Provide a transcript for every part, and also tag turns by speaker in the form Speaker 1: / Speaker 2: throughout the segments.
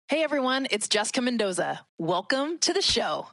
Speaker 1: Hey everyone, it's Jessica Mendoza. Welcome to the show.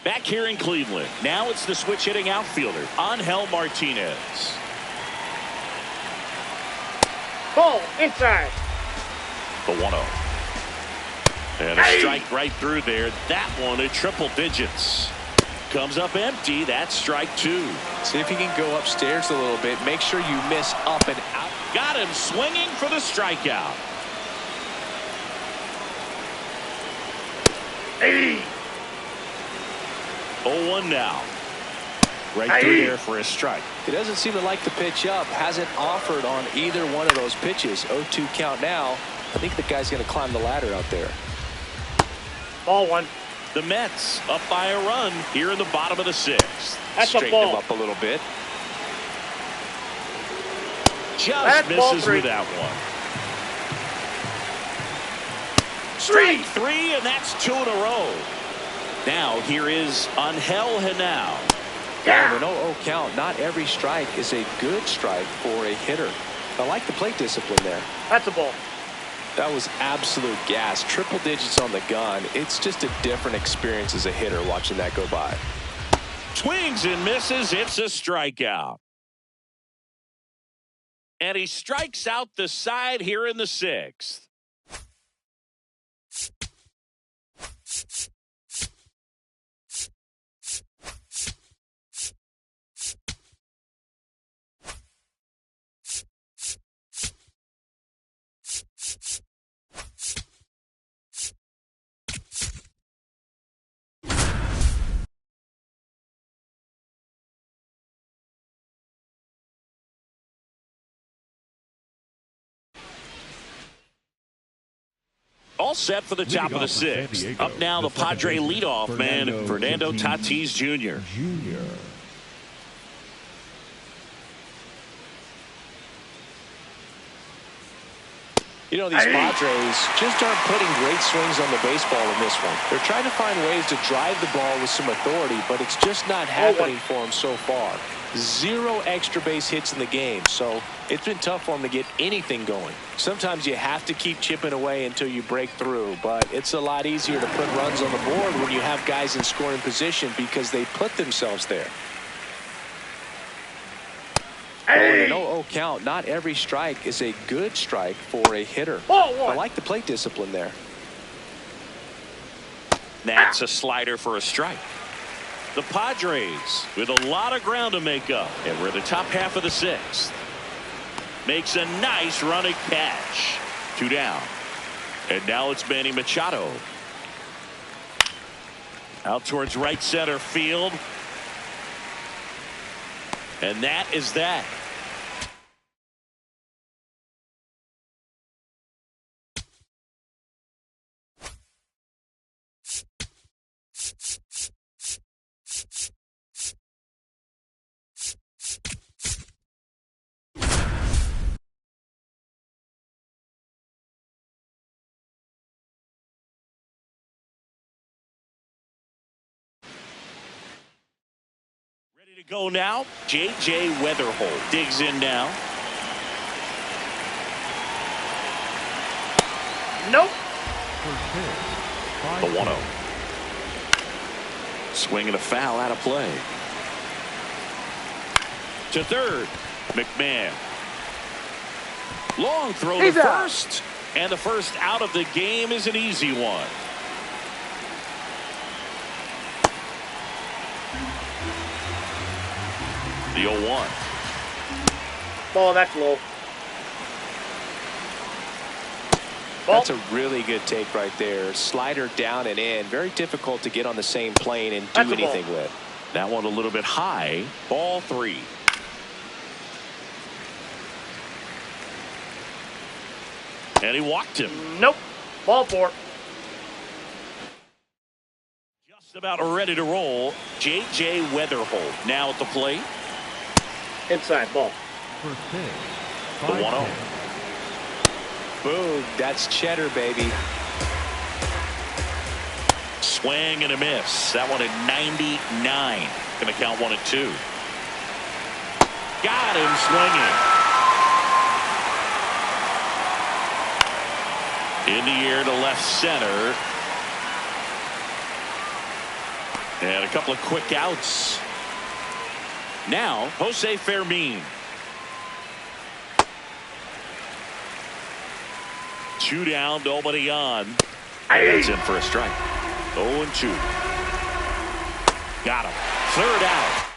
Speaker 2: Back here in Cleveland, now it's the switch hitting outfielder, Angel Martinez.
Speaker 3: Ball inside.
Speaker 2: The 1-0. And a strike right through there. That one at triple digits. Comes up empty. That's strike two.
Speaker 4: See if he can go upstairs a little bit. Make sure you miss up and out.
Speaker 2: Got him swinging for the strikeout.
Speaker 3: Hey.
Speaker 2: 0-1 now. Right through there for a strike.
Speaker 4: He doesn't seem to like the pitch up. Hasn't offered on either one of those pitches. 0-2 count now. I think the guy's going to climb the ladder out there.
Speaker 3: Ball one.
Speaker 2: The Mets up by a run here in the bottom of the sixth.
Speaker 3: That's a
Speaker 4: Straighten him
Speaker 3: ball.
Speaker 4: up a little bit.
Speaker 2: Just misses with that one. Strike three, and that's 2 in a row. Now here is Angel Henao.
Speaker 4: Yeah. An 0-0 count. Not every strike is a good strike for a hitter. I like the plate discipline there.
Speaker 3: That's a ball.
Speaker 4: That was absolute gas. Triple digits on the gun. It's just a different experience as a hitter watching that go by.
Speaker 2: Swings and misses. It's a strikeout. And he strikes out the side here in the sixth. All set for the top of the sixth. Up now, the Padre leadoff man, Fernando Tatis Jr.
Speaker 4: You know, these Padres just aren't putting great swings on the baseball in this one. They're trying to find ways to drive the ball with some authority, but it's just not happening for them so far. 0 extra base hits in the game, so it's been tough for them to get anything going. Sometimes you have to keep chipping away until you break through, but it's a lot easier to put runs on the board when you have guys in scoring position because they put themselves there. An 0-0 count. Not every strike is a good strike for a hitter. I like the plate discipline there.
Speaker 2: That's a slider for a strike. The Padres with a lot of ground to make up, and we're the top half of the sixth. Makes a nice running catch. 2 down. And now it's Manny Machado. Out towards right center field. And that is that. To go now, J.J. Weatherholt digs in now.
Speaker 3: Nope.
Speaker 2: The 1-0. Swing and a foul out of play. To third, McMahon. Long throw to first. And the first out of the game is an easy one. The 0-1.
Speaker 3: Ball, that's low. Ball.
Speaker 4: That's a really good take right there. Slider down and in. Very difficult to get on the same plane and do anything with.
Speaker 2: That one a little bit high. Ball 3. And he walked him.
Speaker 3: Nope. Ball 4.
Speaker 2: Just about ready to roll. J.J. Weatherholt now at the plate.
Speaker 3: Inside ball.
Speaker 2: The 1-0.
Speaker 4: Boom. That's cheddar, baby.
Speaker 2: Swing and a miss. That one at 99. Going to count 1 and 2. Got him swinging. In the air to left center. And a couple of quick outs. Now, Jose Fermin. 2 down, nobody on. That's in for a strike. 0-2. Got him. 3rd out.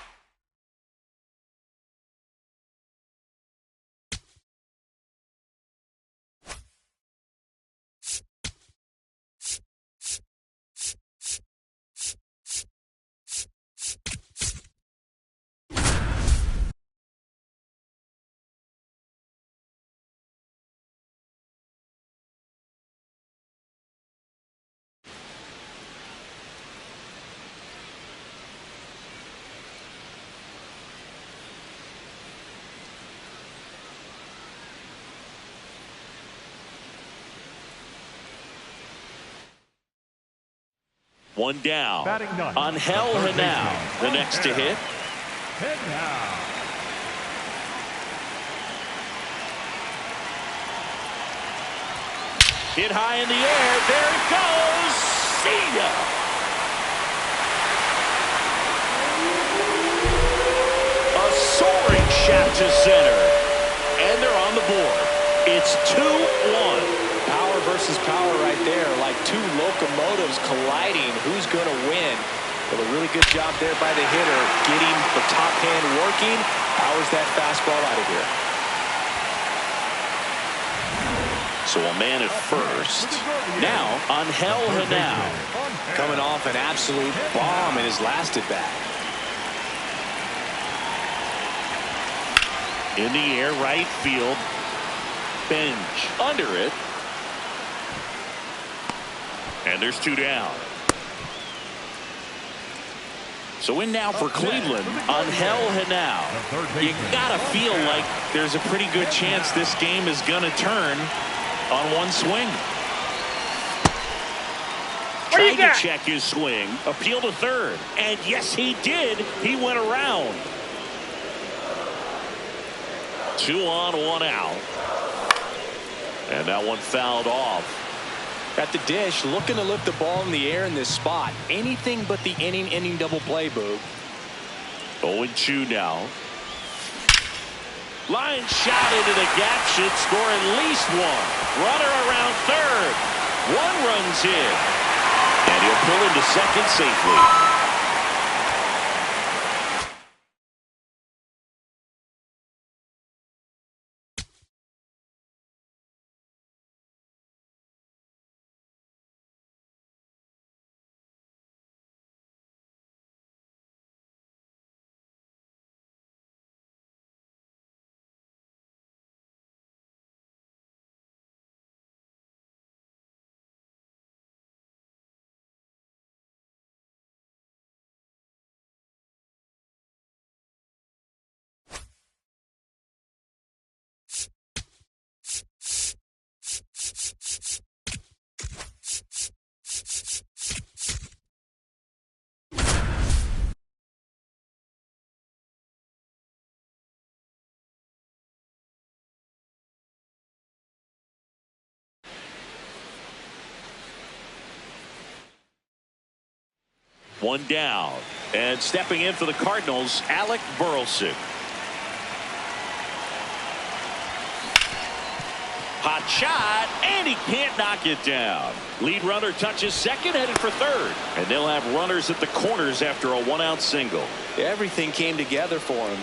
Speaker 2: One down.
Speaker 5: Batting ninth,
Speaker 2: Angel
Speaker 5: the third
Speaker 2: Henao,
Speaker 5: baseman.
Speaker 2: the next to hit. Hit high in the air. There it goes. See ya. A soaring shot to center. And they're on the board. It's 2-1.
Speaker 4: Power versus power right there, like two locomotives colliding. Who's going to win? Well, a really good job there by the hitter, getting the top hand working. Powers that fastball out of here.
Speaker 2: So a man at first. Now Angel Henao,
Speaker 4: Coming off an absolute bomb in his last at bat.
Speaker 2: in the air, right field. Bench under it. And there's 2 down. So in now for Cleveland, Angel Henao. You gotta feel like there's a pretty good chance this game is gonna turn on one swing. Trying to check his swing, appeal to third, and yes, he did. He went around. 2 on, 1 out, and that one fouled off.
Speaker 4: At the dish, looking to lift the ball in the air in this spot. Anything but the inning double play, Boog.
Speaker 2: 0-2 now. Line shot into the gap should score at least 1. Runner around third. 1 runs in. And he'll pull into second safely. One down, and stepping in for the Cardinals, Alec Burleson. Hot shot, and he can't knock it down. Lead runner touches second, headed for third, and they'll have runners at the corners after a 1-out single.
Speaker 4: Everything came together for him.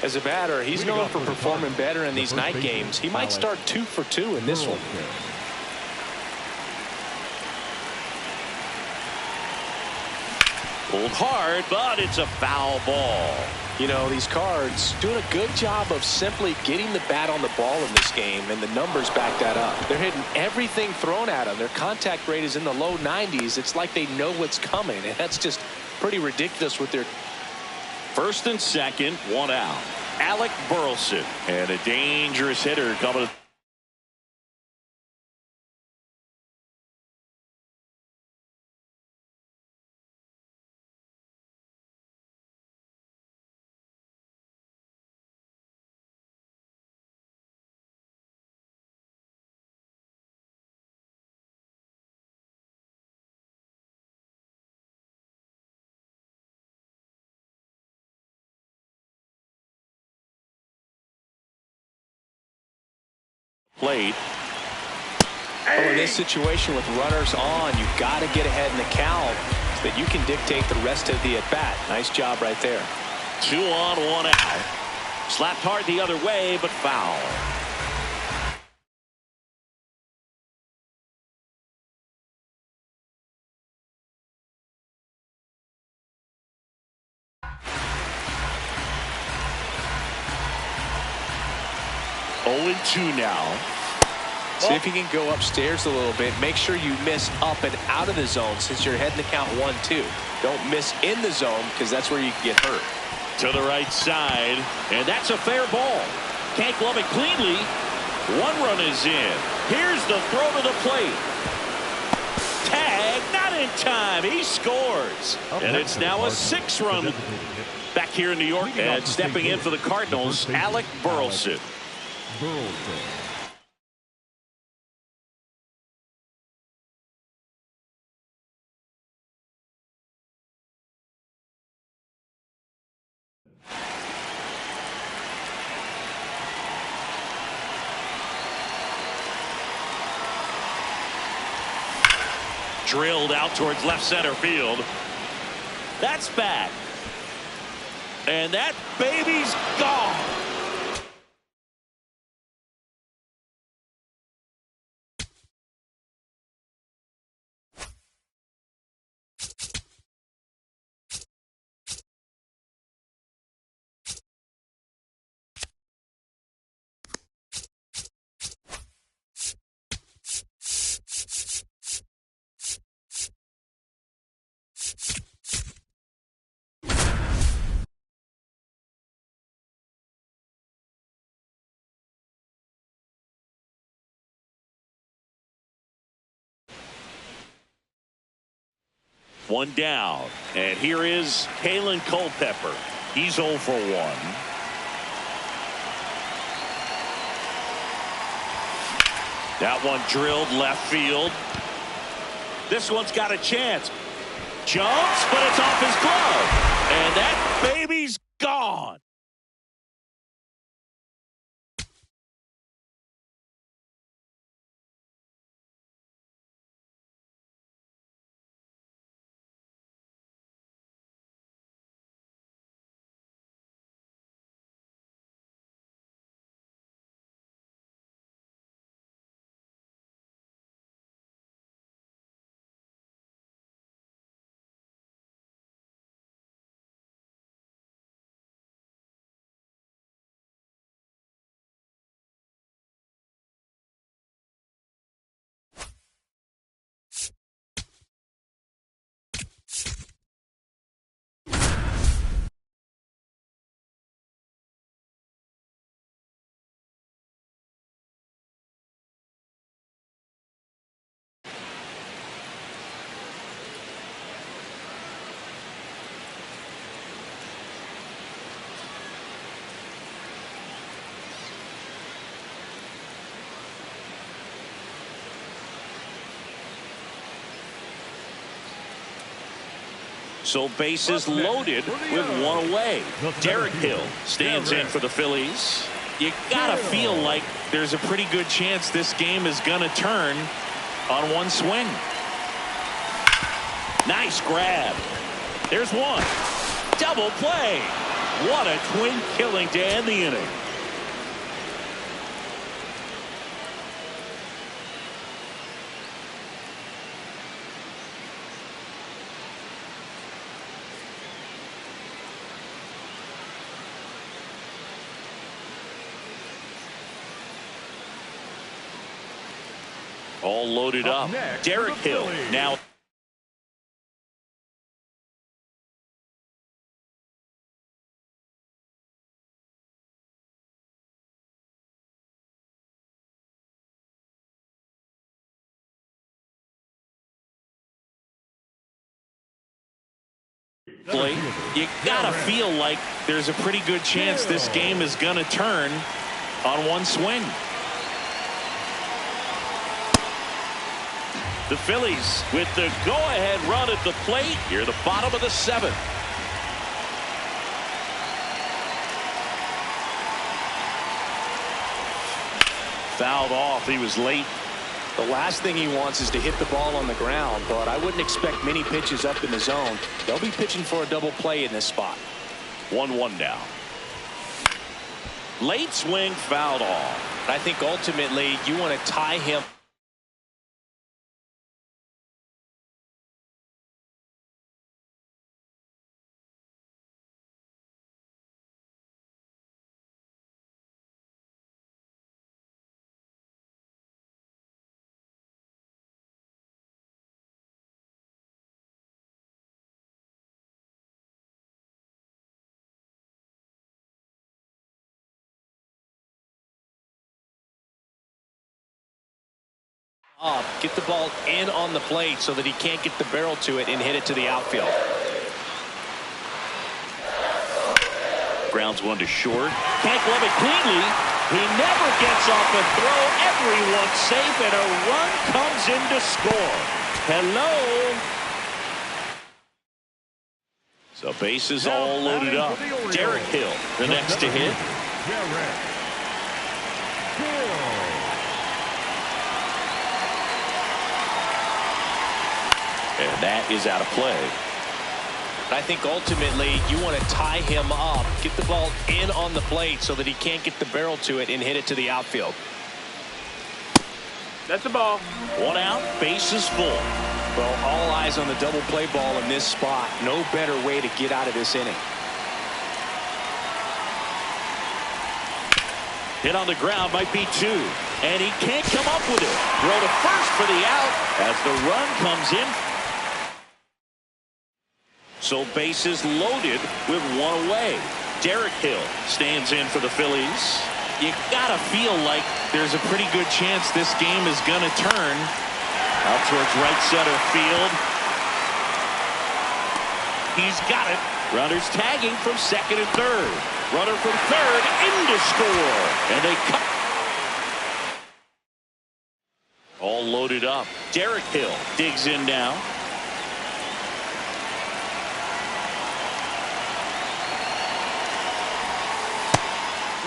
Speaker 4: As a batter, he's known for performing better in these night games. He might start 2 for 2 in this one.
Speaker 2: Pulled hard, but it's a foul ball.
Speaker 4: You know, these Cards doing a good job of simply getting the bat on the ball in this game, and the numbers back that up. They're hitting everything thrown at them. Their contact rate is in the low 90s. It's like they know what's coming, and that's just pretty ridiculous with their...
Speaker 2: First and second, 1 out. Alec Burleson, and a dangerous hitter coming. Plate.
Speaker 4: Oh, in this situation with runners on, you've got to get ahead in the count so that you can dictate the rest of the at-bat. Nice job right there.
Speaker 2: 2 on, 1 out. Slapped hard the other way, but foul. Oh, 2 now.
Speaker 4: See if you can go upstairs a little bit. Make sure you miss up and out of the zone since you're heading the count 1-2. Don't miss in the zone because that's where you can get hurt.
Speaker 2: To the right side, and that's a fair ball. Can't glove it cleanly. 1 run is in. Here's the throw to the plate. Tag, not in time. He scores. And it's now a 6-run. Back here in New York, and stepping in for the Cardinals, Alec Burleson. Drilled out towards left center field. That's bad. And that baby's gone. One down, and here is Kalen Culpepper. He's 0 for 1. That one drilled left field. This one's got a chance. Jumps, but it's off his glove. And that baby's gone. So bases loaded with one away. Derek Hill stands in for the Phillies. You gotta feel like there's a pretty good chance this game is gonna turn on one swing. Nice grab. There's one. Double play. What a twin killing to end the inning. All loaded up. Derek Hill now. Play. You gotta feel like there's a pretty good chance this game is gonna turn on one swing. The Phillies with the go-ahead run at the plate here, the bottom of the 7th. Fouled off. He was late.
Speaker 4: The last thing he wants is to hit the ball on the ground, but I wouldn't expect many pitches up in the zone. They'll be pitching for a double play in this spot.
Speaker 2: 1-1 now. Late swing, fouled off.
Speaker 4: I think ultimately you want to tie him. Up, get the ball in on the plate so that he can't get the barrel to it and hit it to the outfield.
Speaker 2: Grounds one to short. Can't glove it cleanly. He never gets off a throw. Everyone's safe, and a run comes in to score. Hello. So bases all loaded up. Derek Hill, the next to hit. And that is out of play.
Speaker 4: I think ultimately you want to tie him up, get the ball in on the plate so that he can't get the barrel to it and hit it to the outfield.
Speaker 3: That's a ball.
Speaker 2: One out, bases full.
Speaker 4: Well, all eyes on the double play ball in this spot. No better way to get out of this inning.
Speaker 2: Hit on the ground, might be two. And he can't come up with it. Throw to first for the out as the run comes in. So bases loaded with one away. Derek Hill stands in for the Phillies. You gotta feel like there's a pretty good chance this game is gonna turn. Out towards right center field. He's got it. Runners tagging from second and third. Runner from third in to score. And they cut. All loaded up. Derek Hill digs in now.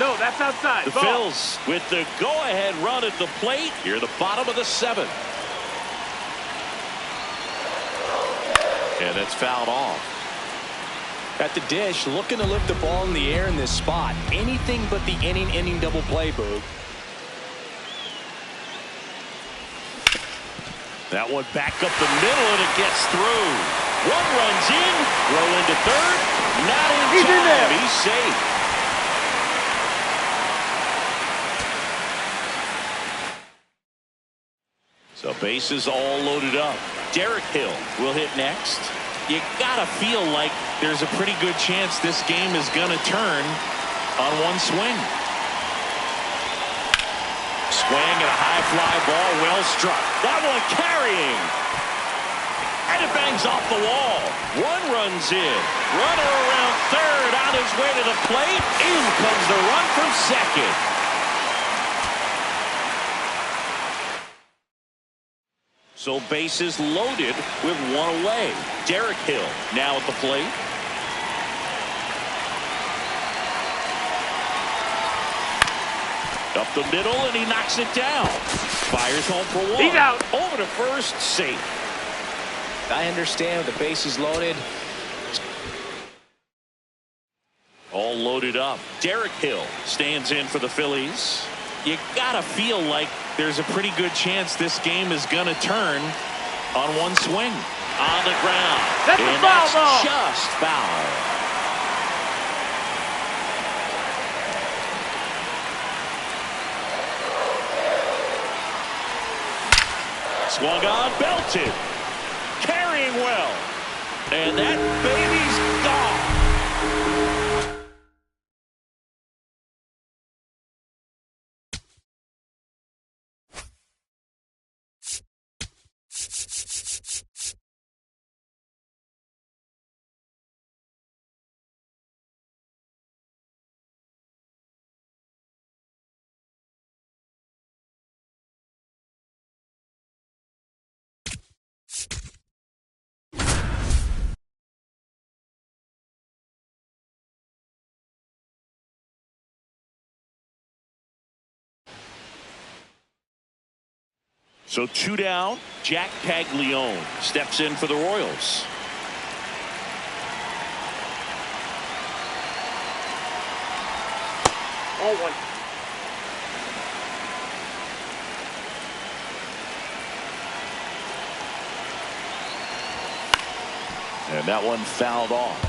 Speaker 3: No, that's outside.
Speaker 2: The
Speaker 3: Ball.
Speaker 2: Phils with the go-ahead run at the plate. Here, the bottom of the seventh. And it's fouled off.
Speaker 4: At the dish, looking to lift the ball in the air in this spot. Anything but the inning double play, Boog.
Speaker 2: That one back up the middle, and it gets through. One runs in, throw into third. Not in
Speaker 3: He's
Speaker 2: time.
Speaker 3: in there.
Speaker 2: He's safe. So bases all loaded up. Derek Hill will hit next. You gotta feel like there's a pretty good chance this game is gonna turn on one swing. Swing and a high fly ball, well struck. That one carrying. And it bangs off the wall. One runs in. Runner around third on his way to the plate. In comes the run from second. So bases loaded with one away. Derek Hill now at the plate. Up the middle, and he knocks it down. Fires home for one.
Speaker 3: He's out.
Speaker 2: Over to first, safe.
Speaker 4: I understand with the bases loaded.
Speaker 2: All loaded up. Derek Hill stands in for the Phillies. You gotta feel like there's a pretty good chance this game is gonna turn on one swing. On the ground.
Speaker 3: That's a foul ball.
Speaker 2: Just foul. Swung on, belted. Carrying well. And that baby's gone. So two down, Jack Paglione steps in for the Royals.
Speaker 3: All one.
Speaker 2: And that one fouled off.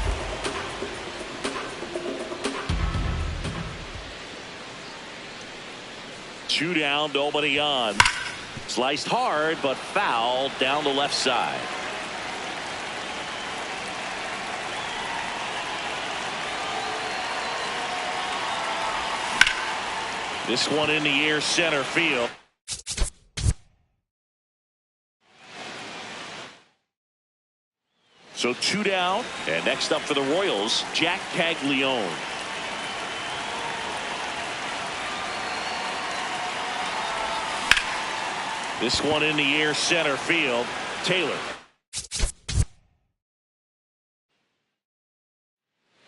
Speaker 2: Two down, nobody on. Sliced hard, but foul down the left side. This one in the air center field. So 2 down, and next up for the Royals, Jack Caglione. This one in the air, center field. Taylor.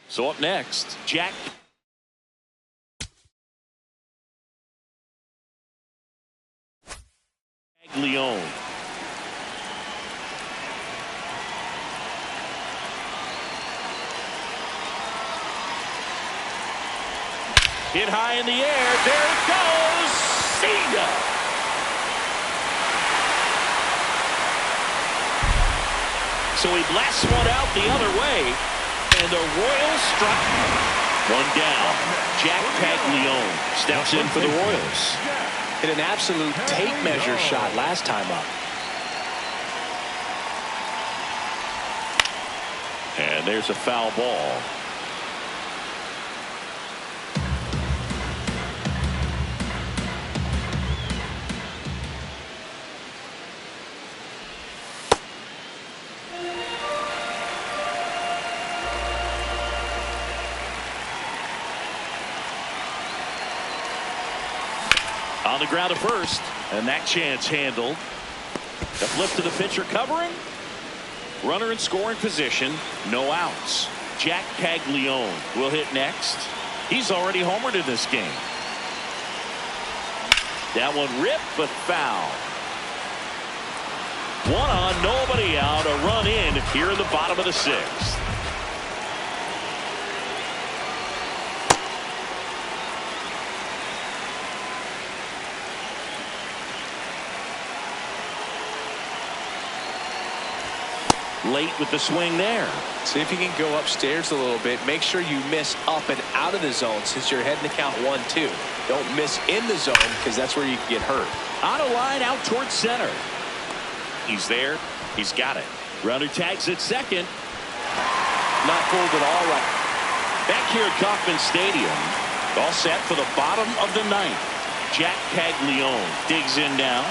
Speaker 2: So up next, Jack Caglione. Hit high in the air. There it goes. Cena. So he blasts one out the other way. And the Royals strike. One down. Jack Caglione steps in for the Royals.
Speaker 4: Hit an absolute tape measure shot last time up.
Speaker 2: And there's a foul ball. On the ground at first, and that chance handled. The flip to the pitcher covering. Runner in scoring position, no outs. Jack Caglione will hit next. He's already homered in this game. That one ripped, but foul. One on, nobody out. A run in here in the bottom of the sixth. Late with the swing there.
Speaker 4: See if you can go upstairs a little bit. Make sure you miss up and out of the zone since you're heading to count 1-2. Don't miss in the zone because that's where you can get hurt.
Speaker 2: On a line out towards center. He's there. He's got it. Runner tags at second.
Speaker 4: Not pulled at all right.
Speaker 2: Back here at Kauffman Stadium. All set for the bottom of the ninth. Jack Caglione digs in now.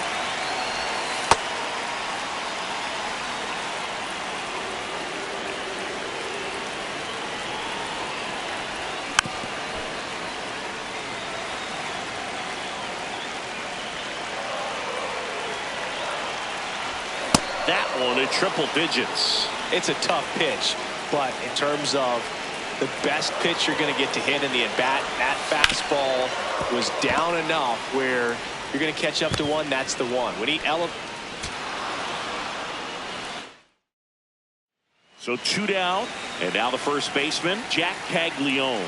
Speaker 2: That one in triple digits.
Speaker 4: It's a tough pitch, but in terms of the best pitch you're going to get to hit in the at-bat, that fastball was down enough where you're going to catch up to one. That's the one. When he
Speaker 2: So 2 down, and now the first baseman, Jack Caglione.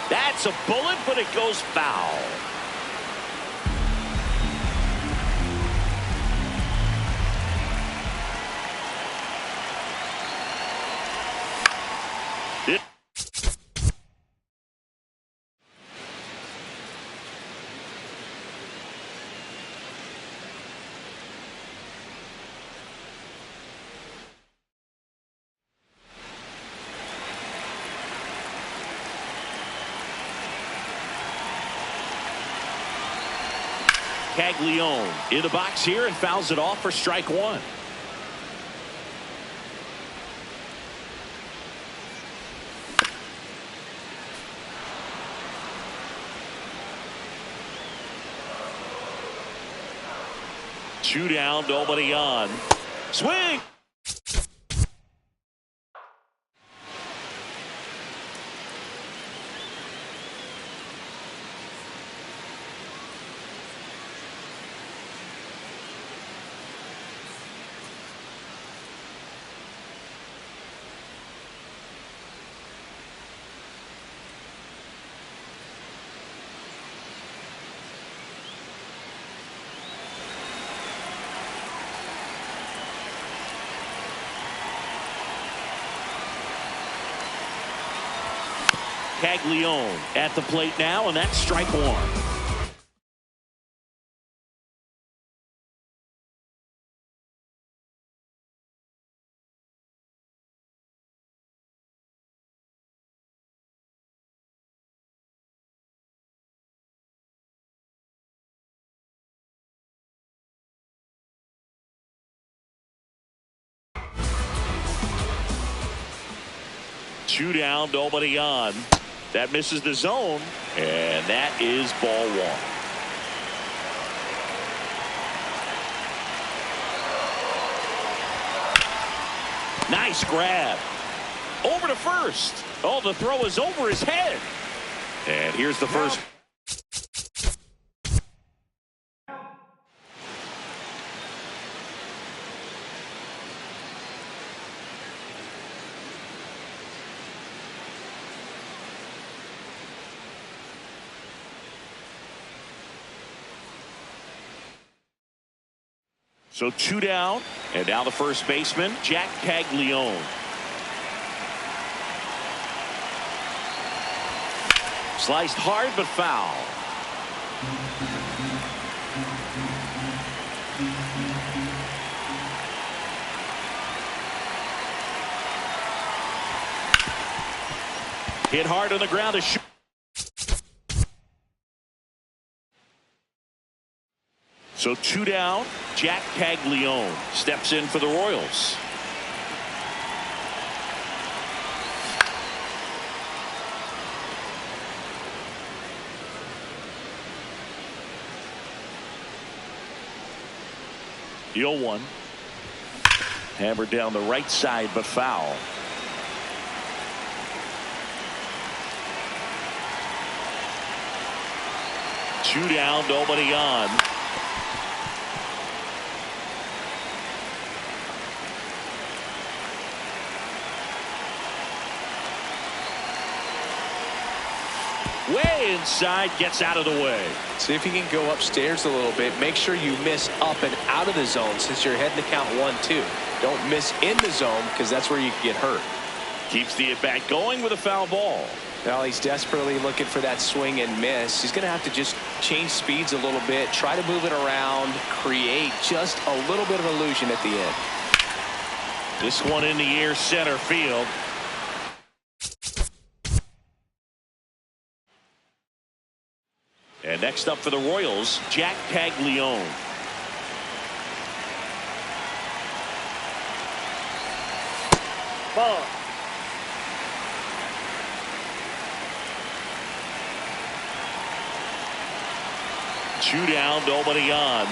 Speaker 2: That's a bullet, but it goes foul. Caglione in the box here and fouls it off for strike one. Two down, nobody on. Swing. Caglione at the plate now, and that's strike one. 2 down, nobody on. That misses the zone, and that is ball 1. Nice grab. Over to first. Oh, the throw is over his head. And here's the first. So 2 down, and now the first baseman, Jack Caglione. Sliced hard but foul. Hit hard on the ground to shoot. So 2 down, Jack Caglione steps in for the Royals. The 0-1. Hammered down the right side, but foul. Two down, nobody on. Way inside, gets out of the way.
Speaker 4: See if you can go upstairs a little bit. Make sure you miss up and out of the zone since you're heading to count 1-2. Don't miss in the zone because that's where you can get hurt.
Speaker 2: Keeps the at-bat going with a foul ball.
Speaker 4: Now he's desperately looking for that swing and miss. He's going to have to just change speeds a little bit, try to move it around, create just a little bit of illusion at the end.
Speaker 2: This one in the air, center field. And next up for the Royals, Jack Caglione.
Speaker 3: Ball.
Speaker 2: Two down, nobody on.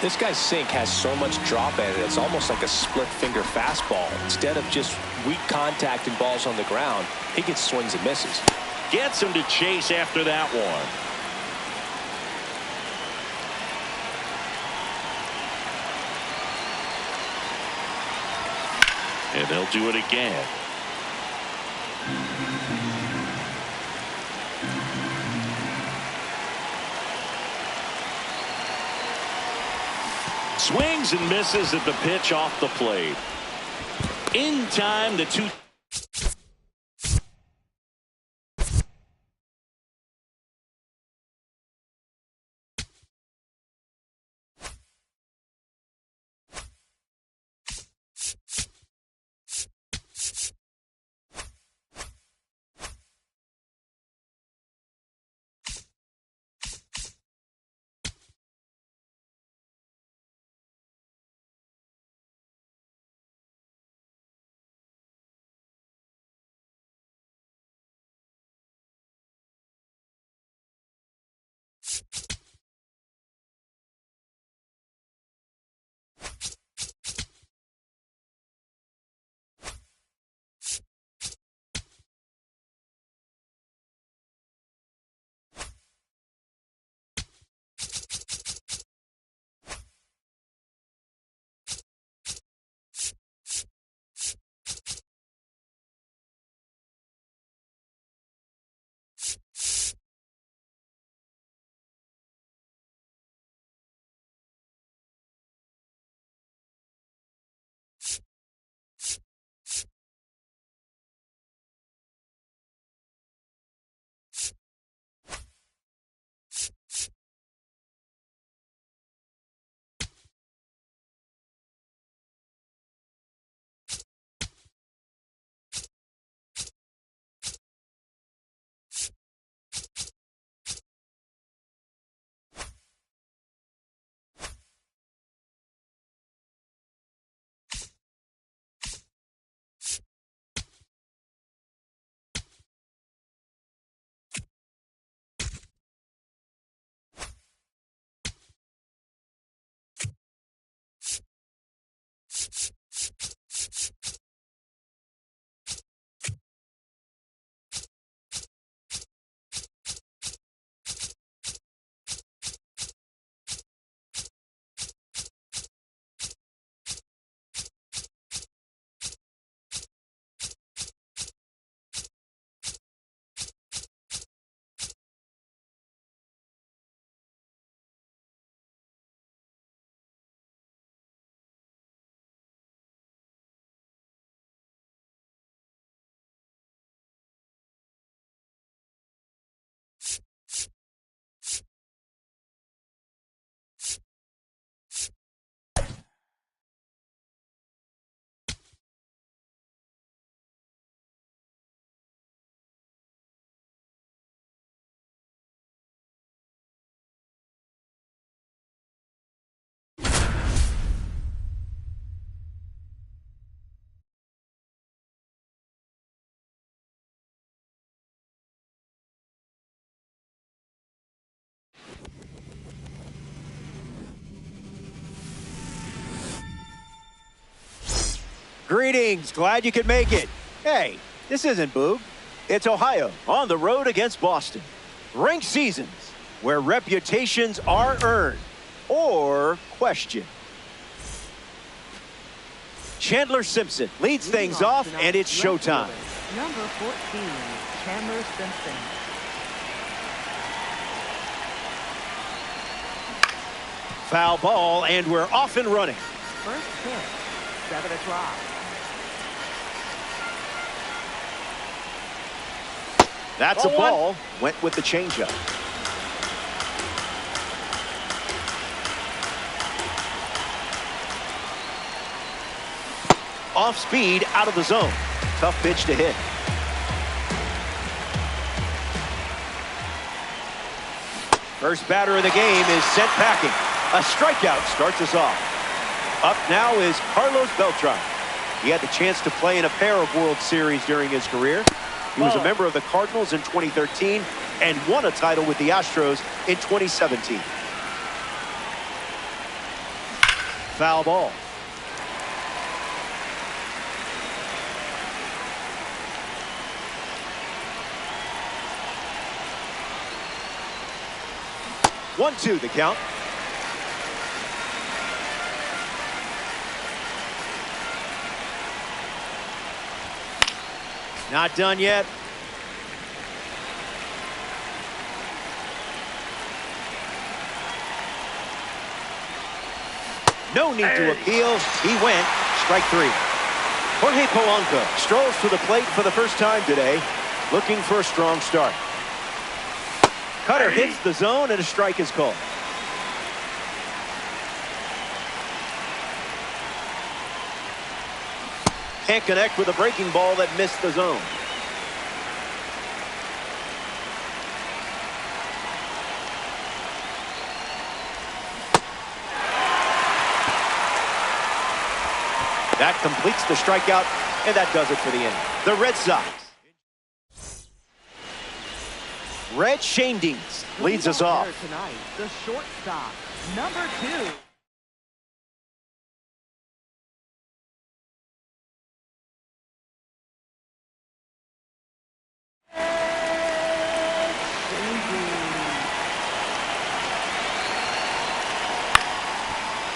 Speaker 4: This guy's sink has so much drop at it. It's almost like a split finger fastball. Instead of just weak contact and balls on the ground, he gets swings and misses.
Speaker 2: Gets him to chase after that one. And they'll do it again. Swings and misses at the pitch off the plate. In time, the 2
Speaker 5: Greetings. Glad you could make it. Hey, this isn't Boog. It's Ohio on the road against Boston. Ranked seasons where reputations are earned or questioned. Chandler Simpson leads things off, and it's showtime.
Speaker 6: Number 14, Chandler Simpson.
Speaker 5: Foul ball, and we're off and running.
Speaker 6: First pitch, 7 o'clock.
Speaker 5: That's a ball. Went with the changeup. Off speed, out of the zone. Tough pitch to hit. First batter of the game is sent packing. A strikeout starts us off. Up now is Carlos Beltran. He had the chance to play in a pair of World Series during his career. He was a member of the Cardinals in 2013 and won a title with the Astros in 2017. Foul ball. One, two, the count. Not done yet. No need to appeal. He went. Strike three. Jorge Polanco strolls to the plate for the first time today, looking for a strong start. Cutter hits the zone, and a strike is called. Can't connect with a breaking ball that missed the zone. That completes the strikeout, and that does it for the inning. The Red Sox. Red Shandings leads us off.
Speaker 6: Tonight, the shortstop, number 2.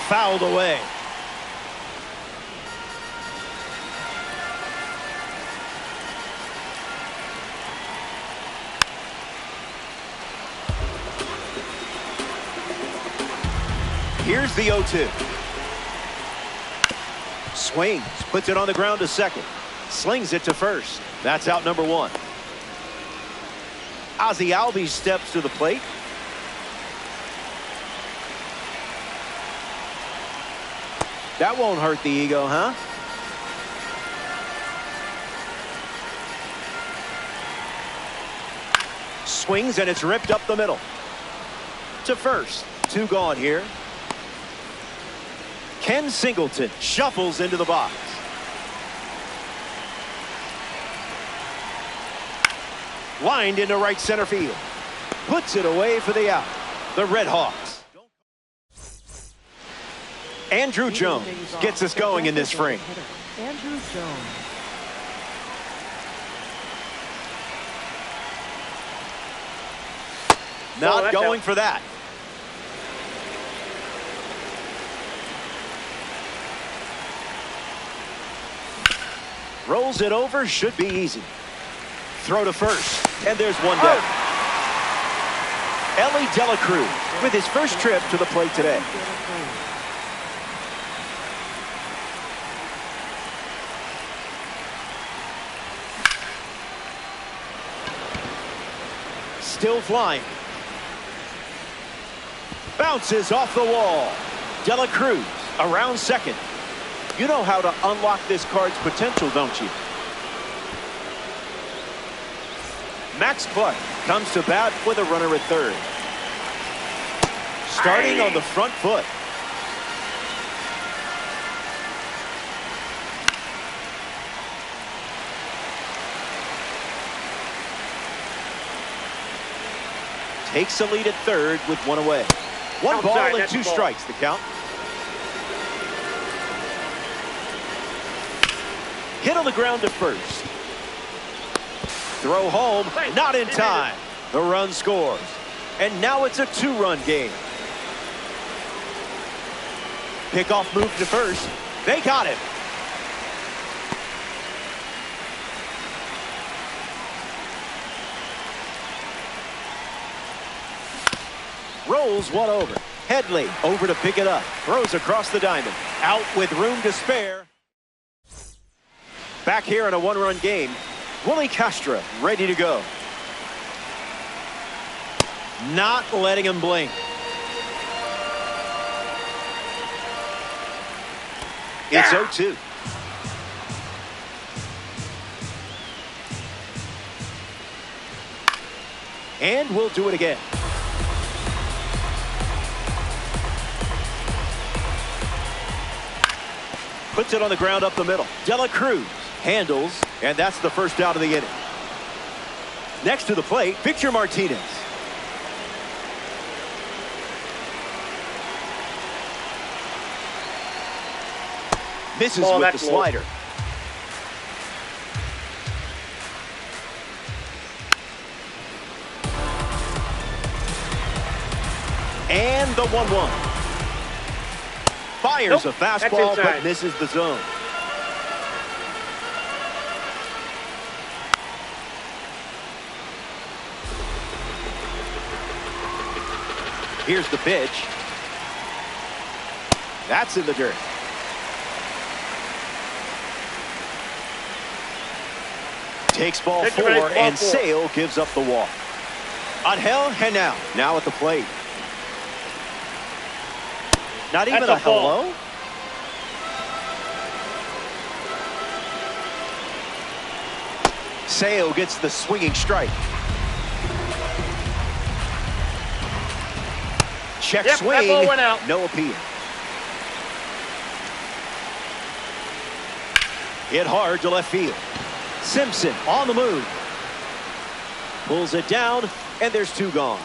Speaker 5: Fouled away. Here's the 0-2. Swings, puts it on the ground to second. Slings it to first. That's out number 1. Ozzie Albies steps to the plate. That won't hurt the ego, huh? Swings, and it's ripped up the middle. To first. 2 gone here. Ken Singleton shuffles into the box. Lined into right center field. Puts it away for the out. The Red Hawks. Andrew Jones gets us going in this frame.
Speaker 6: Andrew Jones.
Speaker 5: Not going for that. Rolls it over, should be easy. Throw to first, and there's one down. Ellie Dela Cruz with his first trip to the plate today. Still flying. Bounces off the wall. Dela Cruz around second. You know how to unlock this card's potential, don't you? Max Clark comes to bat with a runner at third. Starting on the front foot. Takes a lead at third with 1 away. 1 ball and 2 strikes, the count. Hit on the ground to first. Throw home, not in time. The run scores. And now it's a 2-run game. Pickoff move to first. They got him. Rolls one over. Headley over to pick it up. Throws across the diamond. Out with room to spare. Back here in a 1-run game. Willie Castro ready to go. Not letting him blink. It's 0-2. And we'll do it again. Puts it on the ground up the middle. Dela Cruz handles, and that's the first out of the inning. Next to the plate, Victor Martinez. Misses with the slider. And the 1-1. Fires a fastball, but misses the zone. Here's the pitch. That's in the dirt. Takes ball 4, and Sale gives up the walk. Angel Henao now at the plate. Not even a hello? Sale gets the swinging strike. Check swing. No appeal. Hit hard to left field. Simpson on the move. Pulls it down, and there's 2 gone.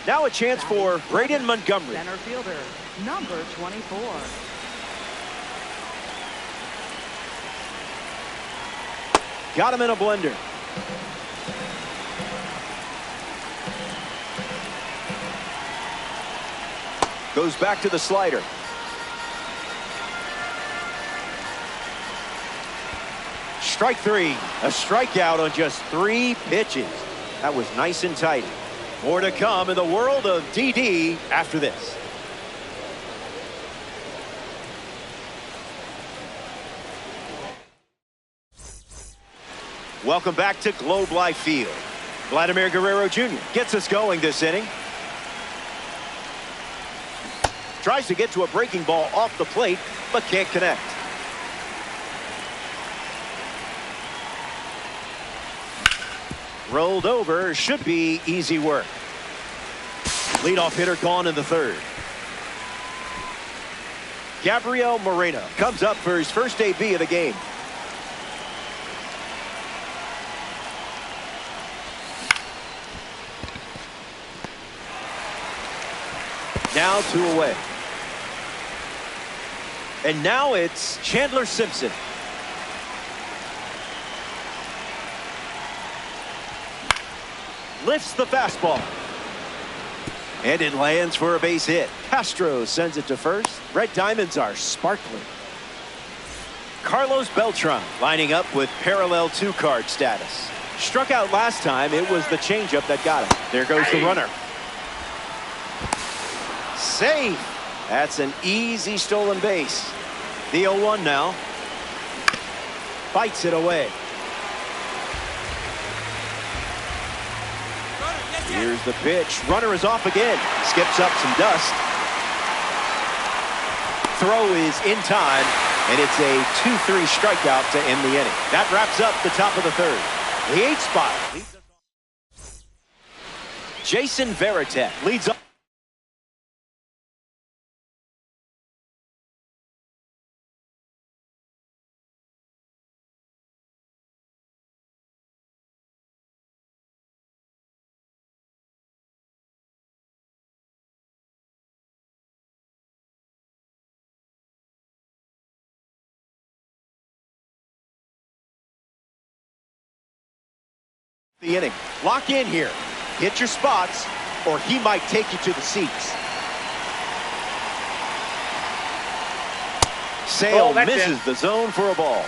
Speaker 5: Now a chance for Braden Montgomery.
Speaker 6: Center fielder, number 24.
Speaker 5: Got him in a blender. Goes back to the slider. Strike 3. A strikeout on just 3 pitches. That was nice and tight. More to come in the world of DD after this. Welcome back to Globe Life Field. Vladimir Guerrero Jr. gets us going this inning. Tries to get to a breaking ball off the plate, but can't connect. Rolled over, should be easy work. Leadoff hitter gone in the 3rd. Gabriel Moreno comes up for his first AB of the game. Now 2 away. And now it's Chandler Simpson. Lifts the fastball. And it lands for a base hit. Castro sends it to first. Red Diamonds are sparkling. Carlos Beltran lining up with parallel 2-card status. Struck out last time. It was the changeup that got him. There goes the runner. Safe. That's an easy stolen base. The 0-1 now. Bites it away. Here's the pitch. Runner is off again. Skips up some dust. Throw is in time, and it's a 2-3 strikeout to end the inning. That wraps up the top of the 3rd. The 8th spot. Jason Varitek leads up. The inning. Lock in here. Hit your spots, or he might take you to the seats. Sale misses the zone for a ball.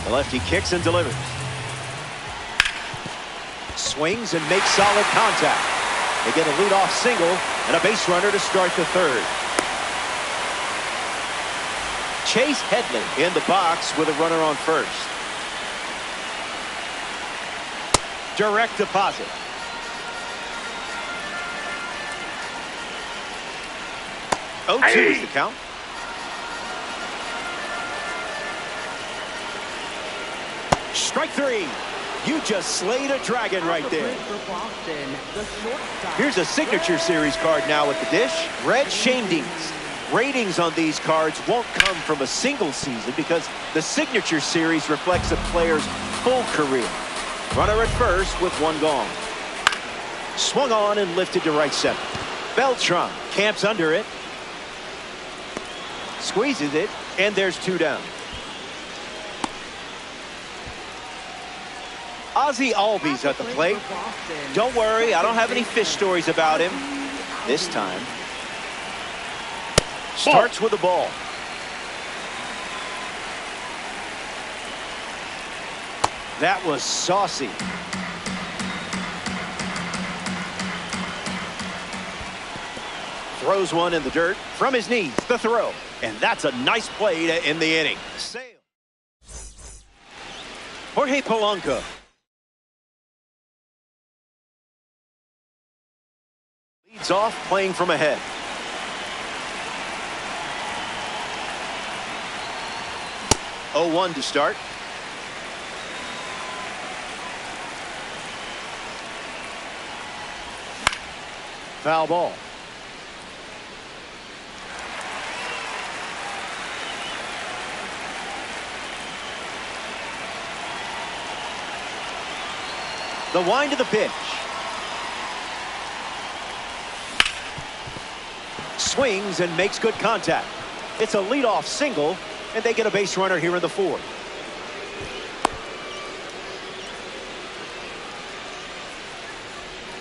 Speaker 5: The lefty kicks and delivers. Swings and makes solid contact. They get a leadoff single and a base runner to start the third. Chase Headley in the box with a runner on first. Direct deposit. Oh, 2 is the count. Strike 3. You just slayed a dragon right there. Here's a signature series card now at the dish. Red Shandings. Ratings on these cards won't come from a single season because the signature series reflects a player's full career. Runner at first with 1 gone. Swung on and lifted to right center. Beltran camps under it. Squeezes it, and there's 2 down. Ozzie Albies at the plate. Don't worry, I don't have any fish stories about him this time. Starts with the ball. That was saucy. Throws one in the dirt from his knees. The throw. And that's a nice play to end the inning. Sale. Jorge Polanco. Leads off playing from ahead. Oh, 1 to start. Foul ball. The wind of the pitch. Swings and makes good contact. It's a leadoff single, and they get a base runner here in the 4th.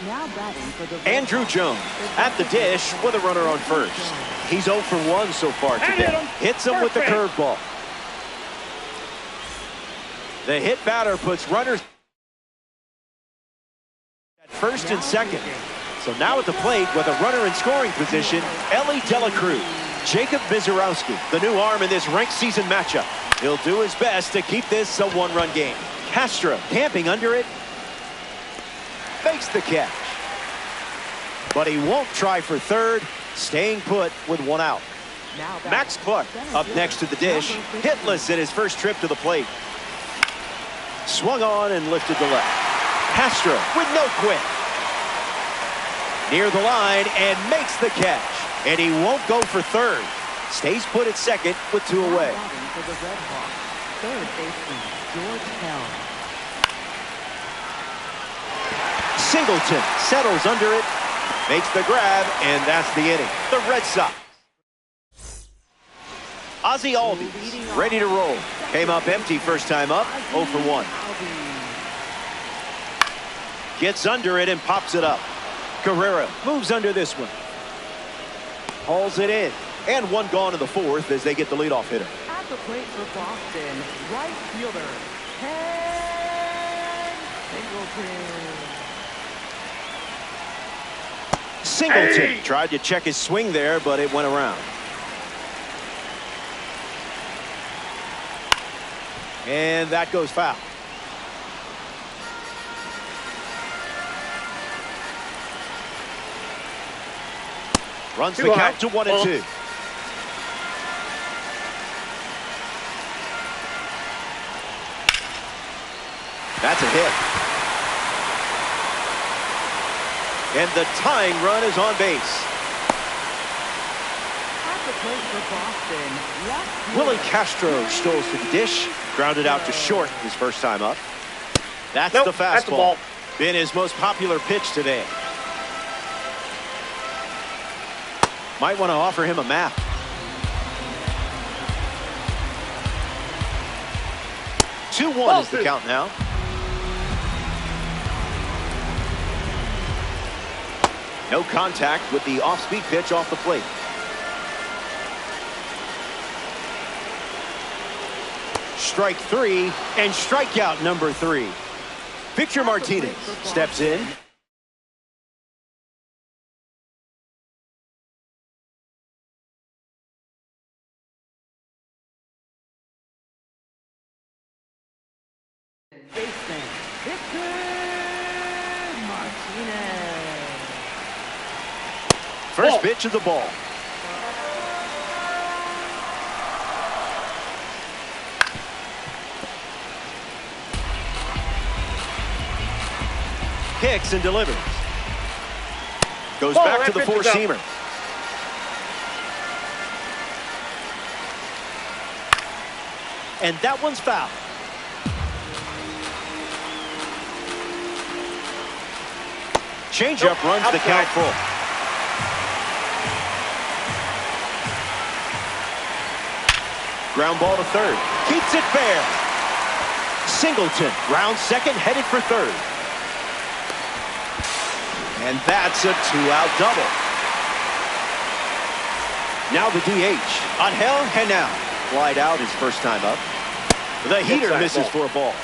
Speaker 6: Now batting for the
Speaker 5: Andrew Jones at the dish with a runner on first. He's 0 for 1 so far today. Hits him with the curveball. The hit batter puts runners at first and second. So now at the plate with a runner in scoring position, Ellie De La Cruz. Jacob Mizorowski, the new arm in this ranked season matchup. He'll do his best to keep this a 1-run game. Castro camping under it. Makes the catch. But he won't try for third, staying put with 1 out. Max Clark up next to the dish, hitless in his first trip to the plate. Swung on and lifted to left. Castro with no quit. Near the line and makes the catch. And he won't go for third. Stays put at second with 2 away.
Speaker 6: for the Red Hawks, third baseman George Hell.
Speaker 5: Singleton settles under it, makes the grab, and that's the inning. The Red Sox. Ozzie Albies ready to roll. Came up empty first time up, 0 for 1. Gets under it and pops it up. Guerrero moves under this one. Hauls it in. And 1 gone in the 4th as they get the leadoff hitter.
Speaker 6: At the plate for Boston, right fielder, Ken Singleton.
Speaker 5: Singleton tried to check his swing there, but it went around. And that goes foul. Runs the count to 1 and 2. That's a hit. And the tying run is on base.
Speaker 6: At the plate for Boston, left fielder.
Speaker 5: Willie Castro strolls to the dish. Grounded out to short his first time up. That's the fastball.
Speaker 3: That's the ball.
Speaker 5: Been his most popular pitch today. Might want to offer him a map. Two-one is the count now. No contact with the off-speed pitch off the plate. Strike three and strikeout number 3. Victor Martinez steps in.
Speaker 6: Baseman, Victor Martinez.
Speaker 5: First pitch of the ball. Kicks and delivers. Goes back to the four-seamer. And that one's foul. Changeup runs the count full. Ground ball to third. Keeps it fair. Singleton round second, headed for third. And that's a 2-out double. Now the DH. Angel Henao. Flied out his first time up. The heater misses for a ball.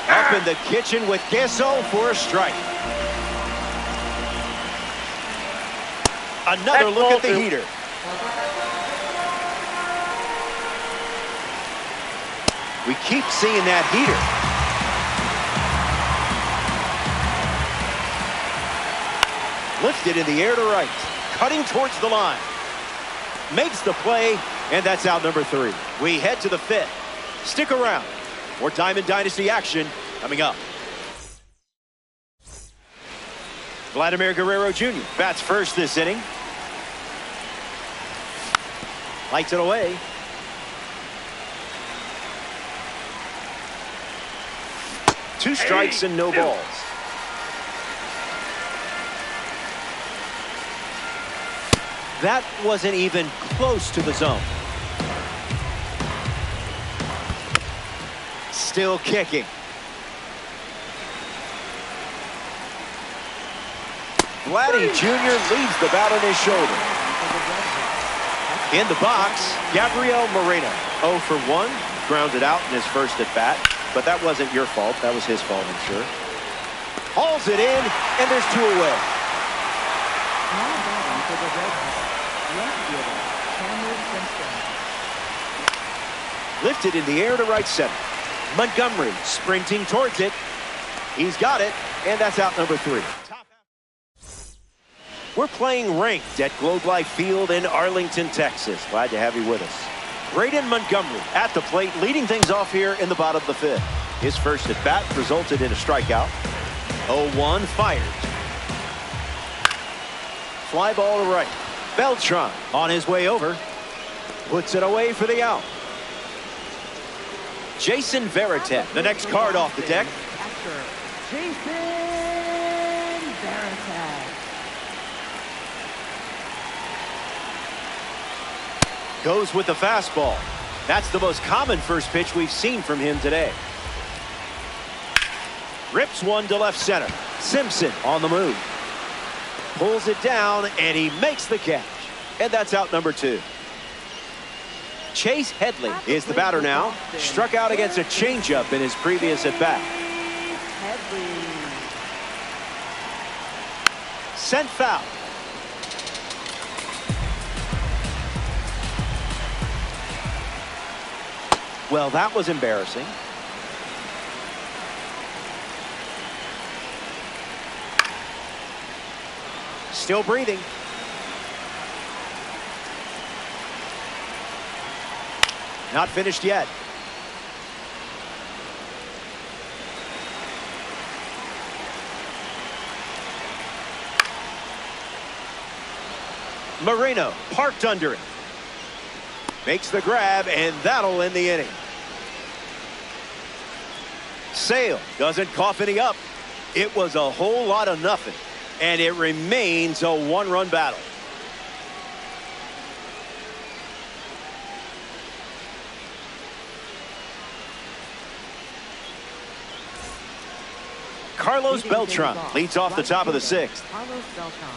Speaker 5: Up in the kitchen with Queso for a strike. Another look at the heater. We keep seeing that heater. Lifted in the air to right. Cutting towards the line. Makes the play, and that's out number 3. We head to the 5th. Stick around. More Diamond Dynasty action coming up. Vladimir Guerrero Jr. bats first this inning. Lights it away. Two strikes and no balls. That wasn't even close to the zone. Still kicking. Vladdy Jr. leaves the bat on his shoulder. In the box, Gabriel Moreno. 0 for 1. Grounded out in his first at bat. But that wasn't your fault. That was his fault, I'm sure. Hauls it in, and there's 2 away.
Speaker 6: Now batting for the Red Sox, left fielder Cameron Simpson.
Speaker 5: Lifted in the air to right center. Montgomery sprinting towards it. He's got it, and that's out number 3. We're playing ranked at Globe Life Field in Arlington, Texas. Glad to have you with us. Braden Montgomery at the plate, leading things off here in the bottom of the 5th. His first at bat resulted in a strikeout. 0-1 fired. Fly ball to right. Beltran on his way over. Puts it away for the out. Jason Varitek, the next card off the deck.
Speaker 6: Catcher, Jason Varitek.
Speaker 5: Goes with the fastball. That's the most common first pitch we've seen from him today. Rips one to left center. Simpson on the move. Pulls it down, and he makes the catch. And that's out number 2. Chase Headley is the batter now. Struck out against a changeup in his previous at-bat. Sent foul. Well, that was embarrassing. Still breathing. Not finished yet. Moreno parked under it. Makes the grab, and that'll end the inning. Sale doesn't cough any up. It was a whole lot of nothing, and it remains a one-run battle. Carlos Beltran leads off the top of the sixth.
Speaker 6: Carlos Beltran.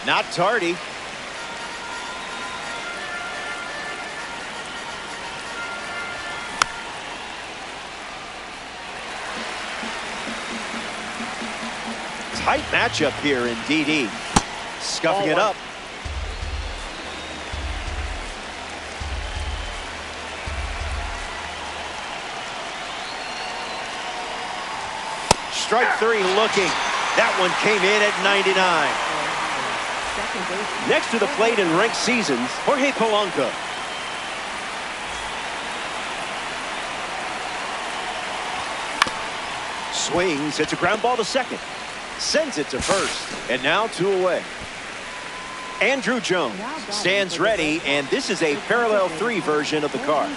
Speaker 5: Not tardy. Tight matchup here in DD. Scuffing it up. Strike three looking. That one came in at 99. Next to the plate in ranked seasons, Jorge Polanco. Swings, hits a ground ball to second. Sends it to first, and now 2 away. Andrew Jones stands ready, and this is a parallel 3 version of the card.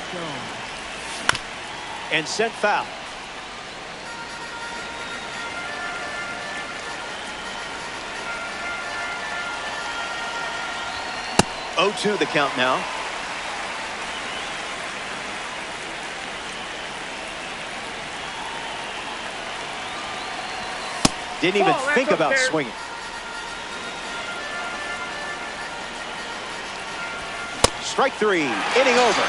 Speaker 5: And sent foul. Oh-2 the count now. Didn't even think about swinging. Strike three, inning over.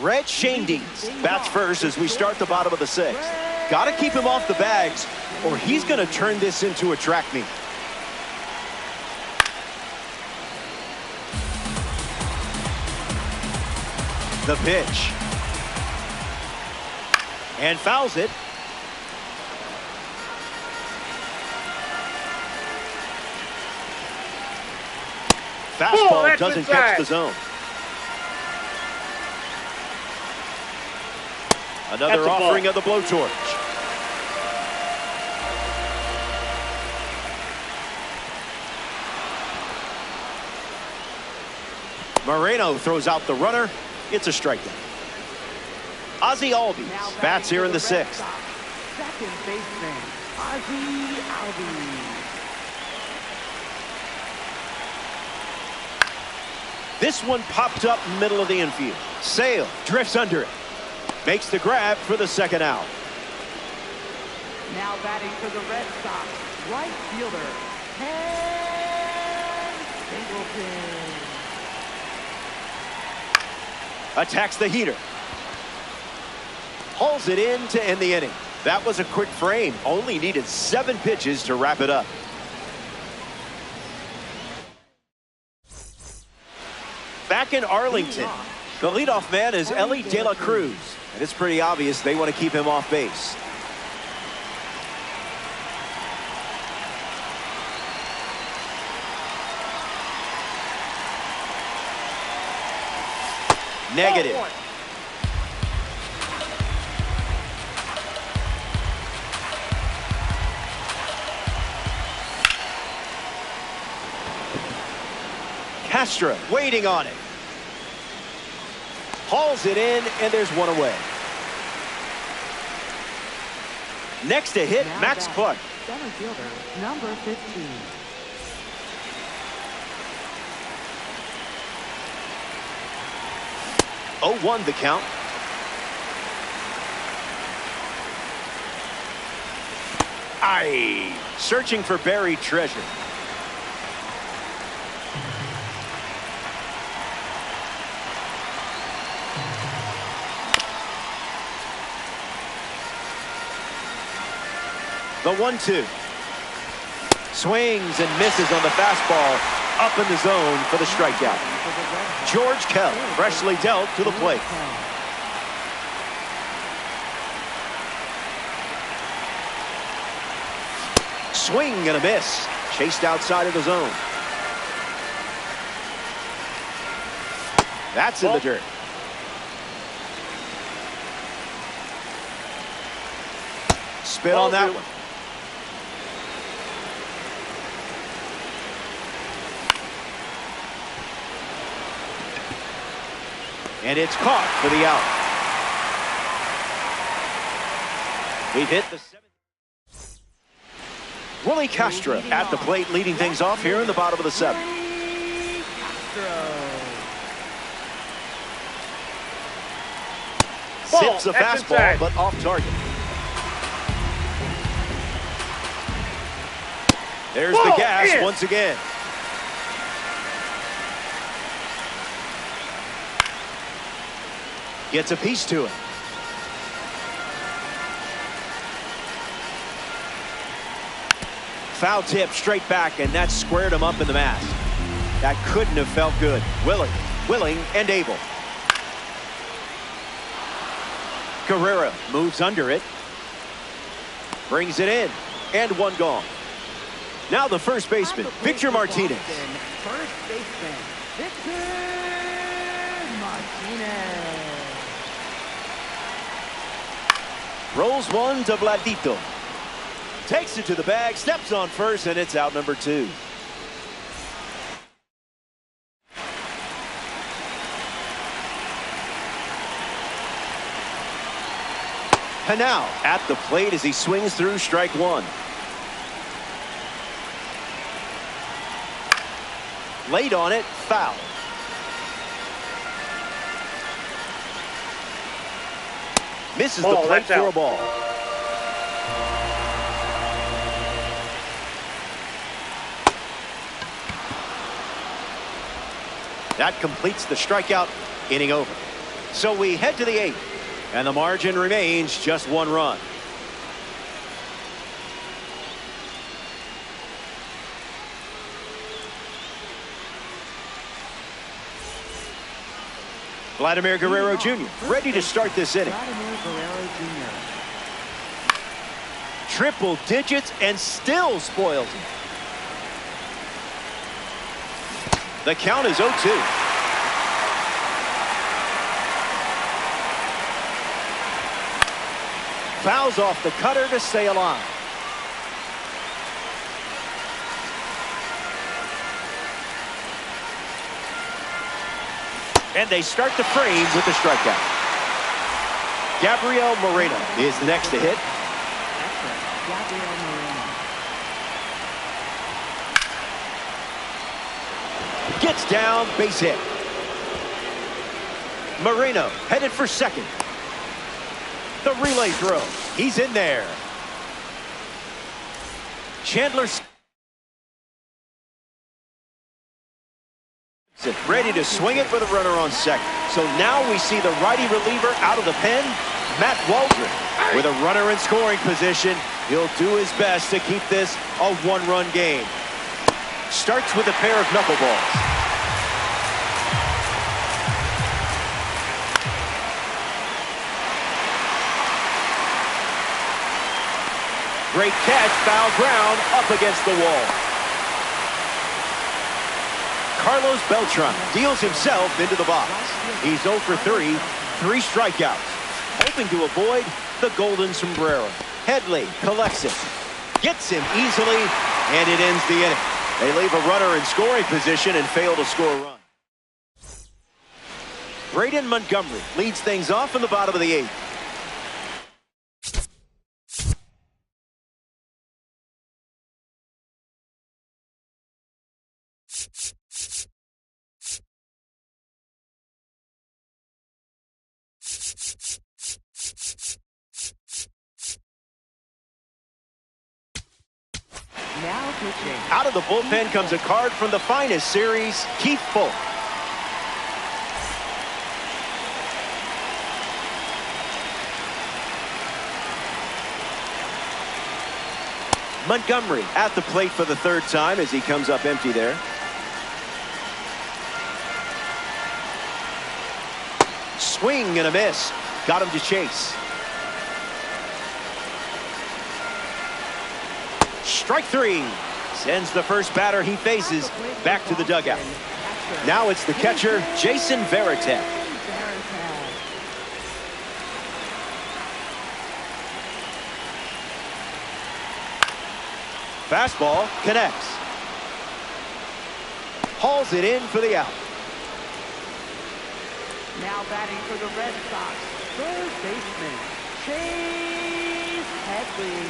Speaker 5: Red Shane Dees bats first as we start the bottom of the sixth. Got to keep him off the bags, or he's going to turn this into a track meet. The pitch. And fouls it. Fastball doesn't catch the zone. Another offering of the blowtorch. Moreno throws out the runner. It's a strikeout. Ozzie Albies bats here in the sixth.
Speaker 6: Second baseman, Ozzie Albies.
Speaker 5: This one popped up middle of the infield. Sale drifts under it. Makes the grab for the second out.
Speaker 6: Now batting for the Red Sox, right fielder, Ken Singleton.
Speaker 5: Attacks the heater. Hauls it in to end the inning. That was a quick frame. Only needed 7 pitches to wrap it up. Back in Arlington, the leadoff man is Ellie De La Cruz, and it's pretty obvious they want to keep him off base. Negative. Castro waiting on it. Hauls it in, and there's one away. Next to hit,
Speaker 6: Now
Speaker 5: Max Clark.
Speaker 6: Center fielder, number 15.
Speaker 5: Oh, 1 the count. Aye. Searching for buried treasure. The 1-2. Swings and misses on the fastball. Up in the zone for the strikeout. George Kell freshly dealt to the plate. Swing and a miss. Chased outside of the zone. That's in the dirt. Spit on that one. And it's caught for the out. We've hit the 7th. Willie Castro at the plate, leading things off here in the bottom of the 7th. Sips a fastball, but off target. There's the gas once again. Gets a piece to it. Foul tip straight back, and that squared him up in the mask. That couldn't have felt good. Willing and able. Guerrero moves under it. Brings it in. And one gone. Now the first baseman, Victor Martinez.
Speaker 6: First baseman, Victor Martinez.
Speaker 5: Rolls one to Vladito. Takes it to the bag, steps on first, and it's out number 2. Hanau at the plate as he swings through strike 1. Late on it, foul. Misses the plate for a ball. That completes the strikeout, inning over. So we head to the 8th, and the margin remains just 1 run. Vladimir Guerrero Jr. ready to start this inning.
Speaker 6: Vladimir Guerrero Jr.
Speaker 5: Triple digits and still spoils him. The count is 0-2. Fouls off the cutter to stay alive. And they start the frame with the strikeout. Gabriel Moreno is the next to hit.
Speaker 6: Gabriel Moreno.
Speaker 5: Gets down, base hit. Moreno headed for second. The relay throw. He's in there. Chandler ready to swing it with a runner on second. So now we see the righty reliever out of the pen, Matt Waldron. With a runner in scoring position, he'll do his best to keep this a 1-run game. Starts with a pair of knuckleballs. Great catch, foul ground, up against the wall. Carlos Beltran deals himself into the box. He's 0 for 3, 3 strikeouts. Hoping to avoid the golden sombrero. Headley collects it, gets him easily, and it ends the inning. They leave a runner in scoring position and fail to score a run. Braden Montgomery leads things off in the bottom of the 8th.
Speaker 6: Now pitching.
Speaker 5: Out of the bullpen comes a card from the finest series, Keith Polk. Montgomery at the plate for the 3rd time as he comes up empty there. Swing and a miss. Got him to chase. Strike 3. Sends the first batter he faces back to the dugout. Now it's the catcher, Jason Varitek. Fastball connects. Hauls it in for the out.
Speaker 6: Now batting for the Red Sox, third baseman, Chase Headley.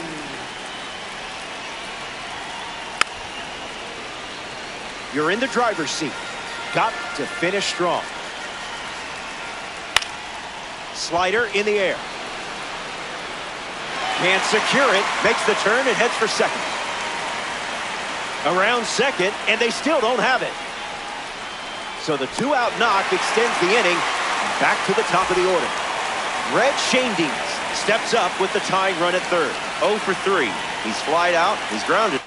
Speaker 5: You're in the driver's seat. Got to finish strong. Slider in the air. Can't secure it. Makes the turn and heads for second. Around second, and they still don't have it. So the two-out knock extends the inning. Back to the top of the order. Red Shandies steps up with the tying run at third. 0 for 3. He's flied out. He's grounded.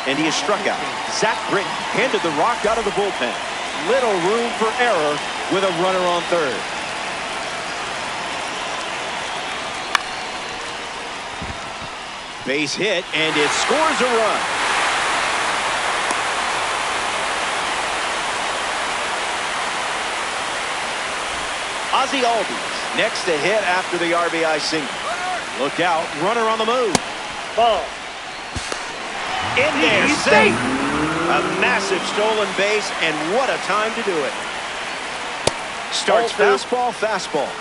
Speaker 5: And he is struck out. Zach Britton handed the rock out of the bullpen. Little room for error with a runner on third. Base hit, and it scores a run. Ozzie Albies next to hit after the RBI single. Look out, runner on the move. Ball. In there, safe. A massive stolen base, and what a time to do it. Starts fastball.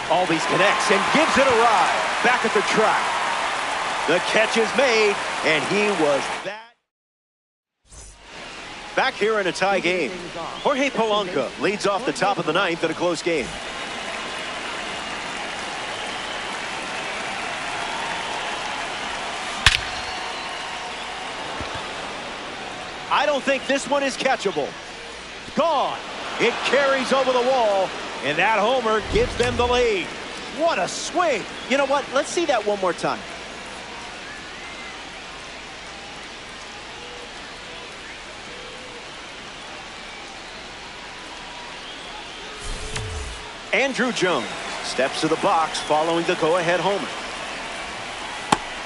Speaker 5: Albies connects and gives it a ride. Back at the track. The catch is made, and he was that. Back here in a tie game. Jorge Polanco leads off the top of the ninth in a close game. I don't think this one is catchable. Gone. It carries over the wall, and that homer gives them the lead. What a swing. You know what? Let's see that one more time. Andrew Jones steps to the box following the go-ahead homer.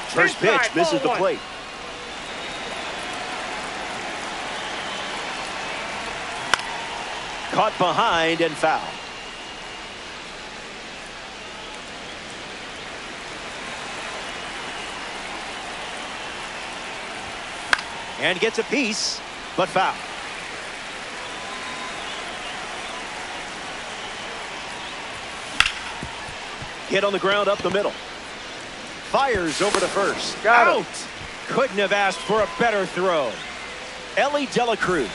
Speaker 5: First pitch misses the plate. Caught behind and foul. And gets a piece, but foul. Hit on the ground up the middle. Fires over to first. Out. Couldn't have asked for a better throw. Ellie De La Cruz.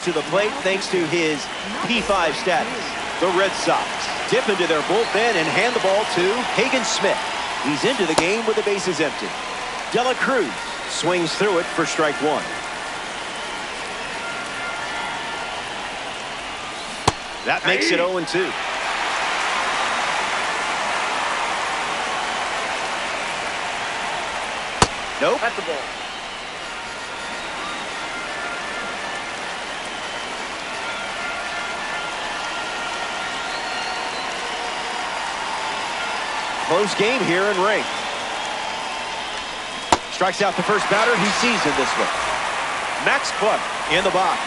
Speaker 5: To the plate thanks to his P5 status. The Red Sox dip into their bullpen and hand the ball to Hagen Smith. He's into the game with the bases empty. De La Cruz swings through it for strike one. That makes it 0-2. Nope. That's the ball. Close game here in Ring. Strikes out the first batter he sees in this one. Max Clark in the box.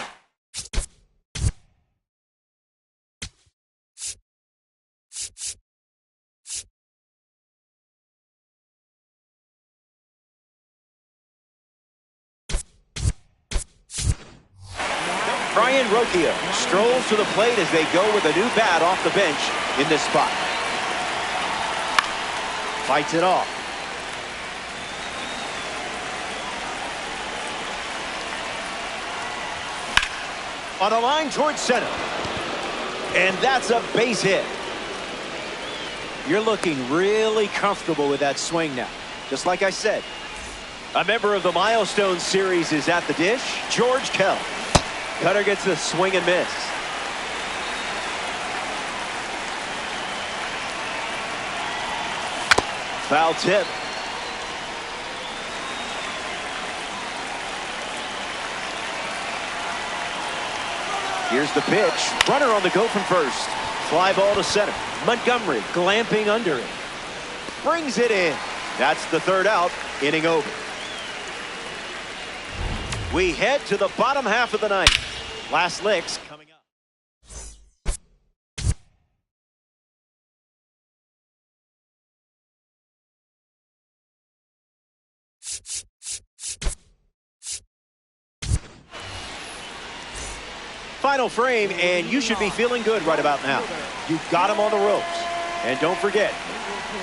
Speaker 5: Brian Rocchio strolls to the plate as they go with a new bat off the bench in this spot. Fights it off. On a line towards center. And that's a base hit. You're looking really comfortable with that swing now. Just like I said. A member of the Milestone Series is at the dish. George Kell. Cutter gets the swing and miss. Foul tip. Here's the pitch. Runner on the go from first. Fly ball to center. Montgomery glamping under it. Brings it in. That's the third out. Inning over. We head to the bottom half of the ninth. Last licks coming up. Final frame, and you should be feeling good right about now. You've got him on the ropes. And don't forget,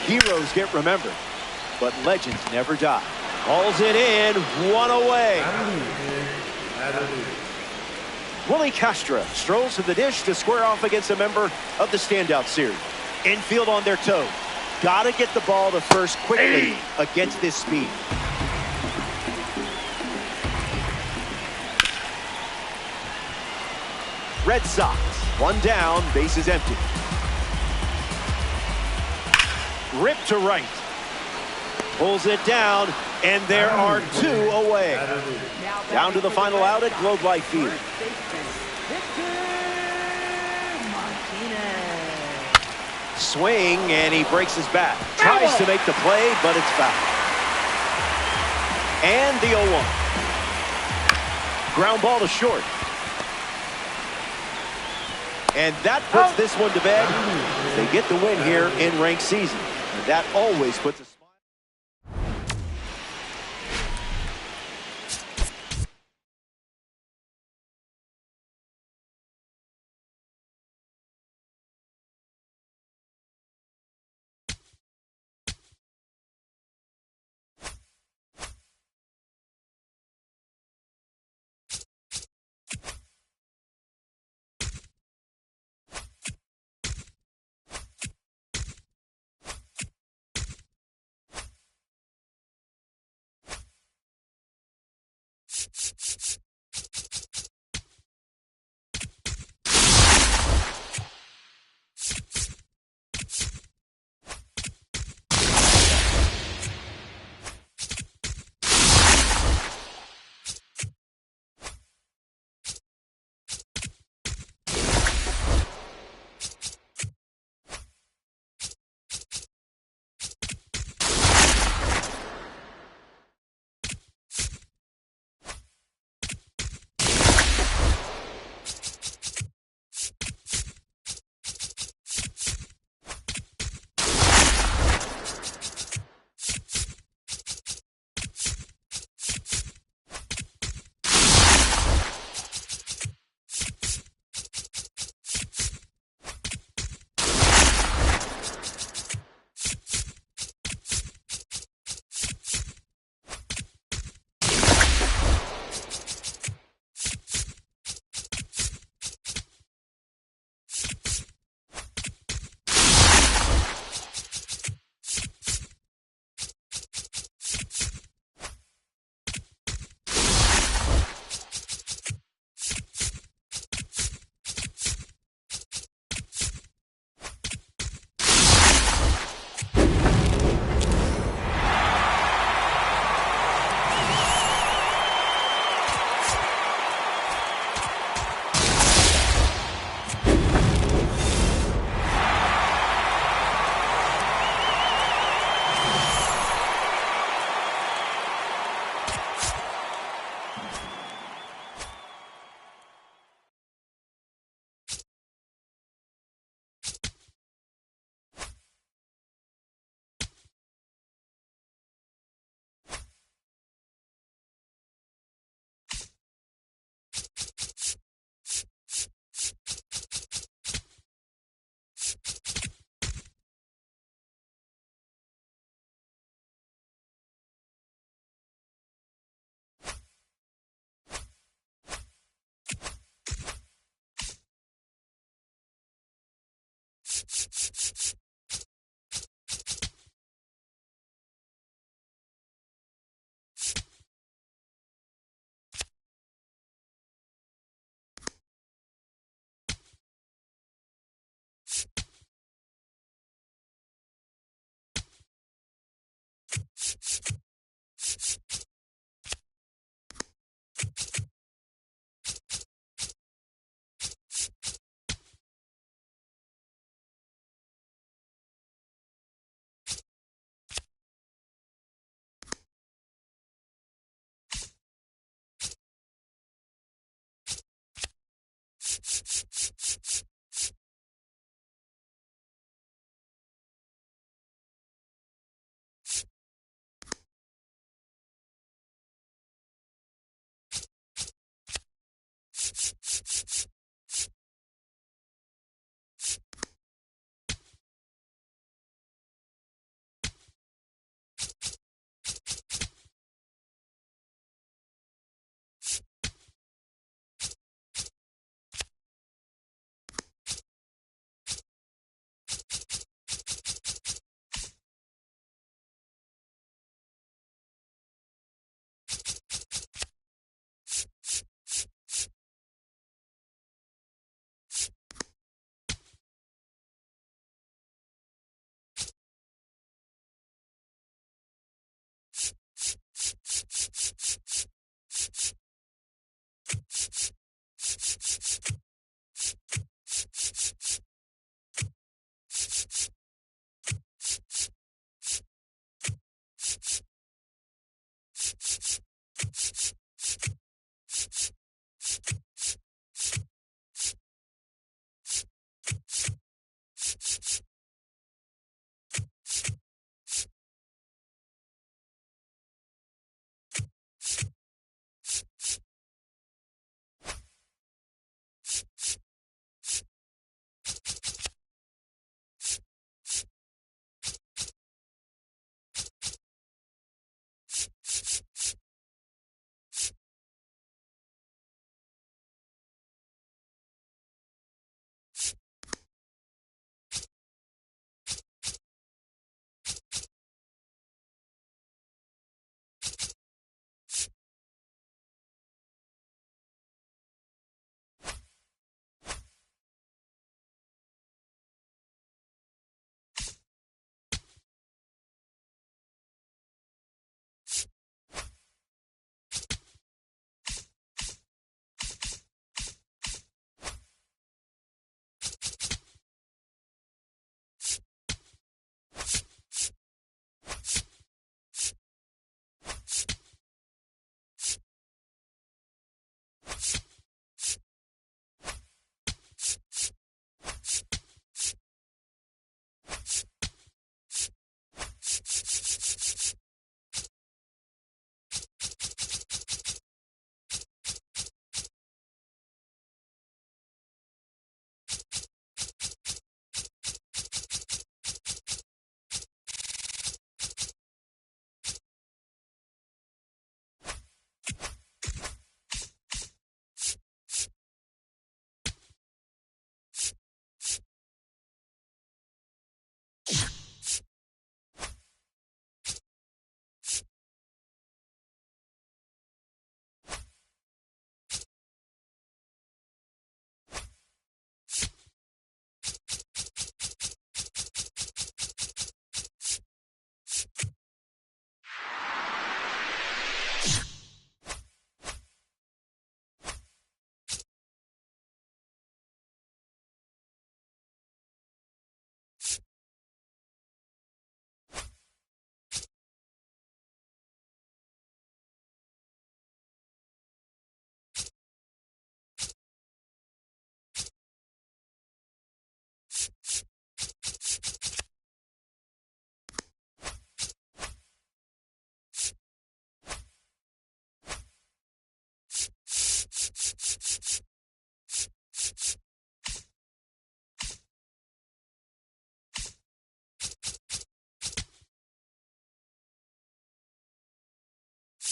Speaker 5: heroes get remembered, but legends never die. Hauls it in, one away. Willie Castro strolls to the dish to square off against a member of the standout series. Infield on their toes. Gotta get the ball to first quickly against this speed. Red Sox, one down, base is empty. Rip to right. Pulls it down, and there are two away. Down to the final out at Globe Life Field. Swing, and he breaks his bat. Tries to make the play, but it's foul. And the 0-1. Ground ball to short. And that puts this one to bed. They get the win here in ranked season. And that always puts a smile.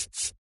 Speaker 7: it.